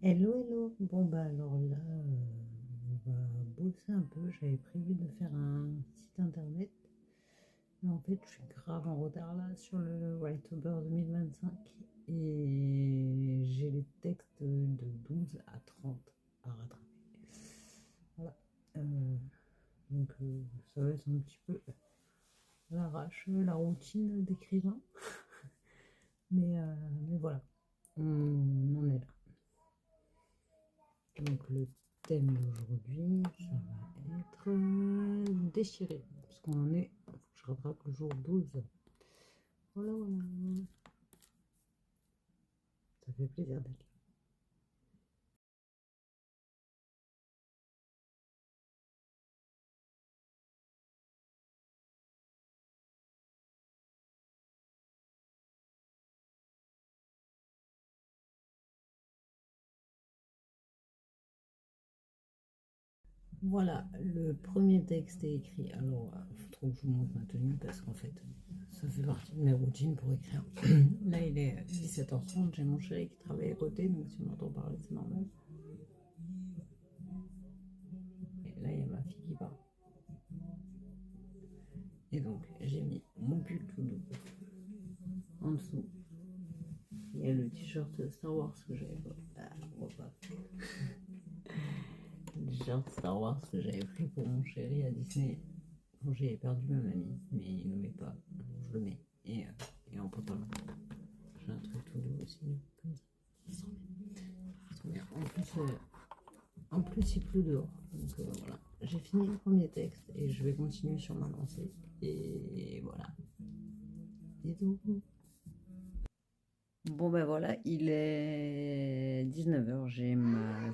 Hello, hello. Bon, bah alors là, on va bosser un peu. J'avais prévu de faire un site internet, mais en fait, je suis grave en retard là sur le Writober 2025 et j'ai les textes de 12 à 30 à rattraper. Voilà. Euh, donc, ça va être un petit peu l'arrache, la routine d'écrivain, mais, euh, mais voilà, on en est là. Donc le thème d'aujourd'hui, ça va être déchiré, parce qu'on en est, faut que je rattrape le jour 12. Voilà, voilà. Ça fait plaisir d'être là. Voilà, le premier texte est écrit. Alors, il faut trop que je vous montre ma tenue parce qu'en fait, ça fait partie de mes routines pour écrire. Là, il est 17h30, j'ai mon chéri qui travaille à côté, donc si on entend parler, c'est normal. Et là, il y a ma fille qui parle. Et donc, j'ai mis mon pull tout doux en dessous. Il y a le t-shirt Star Wars que j'avais pas. Ah, on voit pas. Le t-shirt Star Wars que j'avais pris pour mon chéri à Disney quand j'ai perdu ma mamie, mais il ne le met pas. Donc je le mets. Et en pantalon. J'ai un truc tout doux aussi, comme ça. Ça sent bien. En plus, il pleut dehors. Donc voilà. J'ai fini le premier texte et je vais continuer sur ma lancée. Et voilà. Bisous. Bon ben voilà, il est 19h, j'ai ma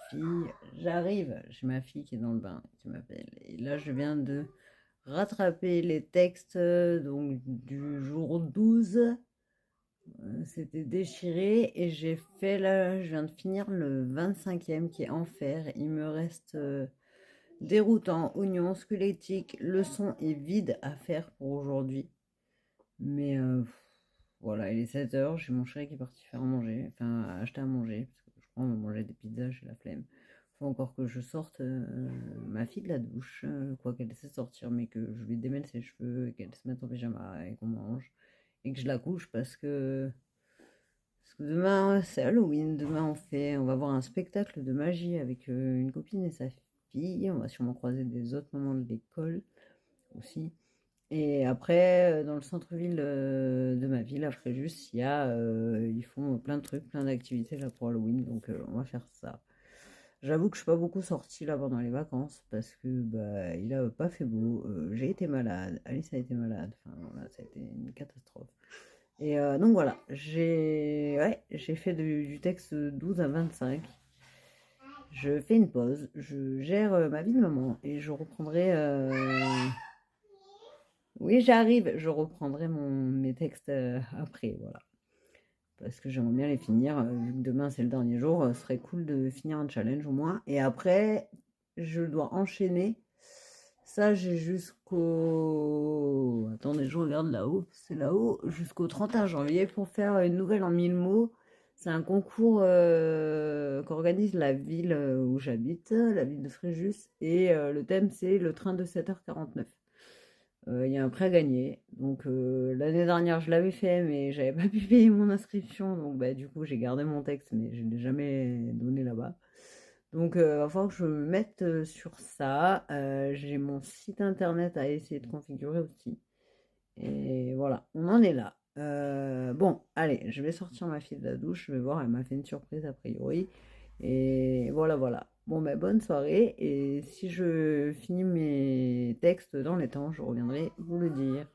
fille, j'arrive, j'ai ma fille qui est dans le bain, qui m'appelle. Et là, je viens de rattraper les textes donc du jour 12. C'était déchiré et j'ai fait là, je viens de finir le 25e qui est Enfer. Il me reste Déroutant, Oignon, Squelettique, Leçon et Vide à faire pour aujourd'hui. Mais voilà, il est 7h, j'ai mon chéri qui est parti faire à manger, enfin acheter à manger, parce que je crois qu'on va manger des pizzas, j'ai la flemme. Faut encore que je sorte ma fille de la douche, quoi qu'elle essaie de sortir, mais que je lui démêle ses cheveux, et qu'elle se mette en pyjama et qu'on mange, et que je la couche parce que demain c'est Halloween, demain on va voir un spectacle de magie avec une copine et sa fille, on va sûrement croiser des autres mamans de l'école aussi. Et après, dans le centre-ville de ma ville, à Fréjus, ils font plein de trucs, plein d'activités là pour Halloween, donc on va faire ça. J'avoue que je suis pas beaucoup sortie là pendant les vacances parce que bah il a pas fait beau. J'ai été malade, Alice a été malade, enfin voilà, ça a été une catastrophe. Et donc voilà, j'ai fait du texte 12 à 25. Je fais une pause, je gère ma vie de maman et je reprendrai. Oui, j'arrive. Je reprendrai mes textes après, voilà. Parce que j'aimerais bien les finir. Vu que demain c'est le dernier jour, ce serait cool de finir un challenge au moins. Et après, je dois enchaîner. Ça, j'ai jusqu'au. Attendez, je regarde là-haut. C'est là-haut, jusqu'au 31 janvier pour faire une nouvelle en 1000 mots. C'est un concours qu'organise la ville où j'habite, la ville de Fréjus. Et le thème, c'est le train de 7h49. Il y a un prêt à gagner. Donc l'année dernière, je l'avais fait, mais j'avais pas pu payer mon inscription. Donc bah, du coup, j'ai gardé mon texte, mais je ne l'ai jamais donné là-bas. Donc il va falloir que je me mette sur ça. J'ai mon site internet à essayer de configurer aussi. Et voilà, on en est là. Bon, allez, je vais sortir ma fille de la douche. Je vais voir, elle m'a fait une surprise a priori. Et voilà, voilà. Bon, ben, bonne soirée. Et si je finis mes textes dans les temps, je reviendrai vous le dire.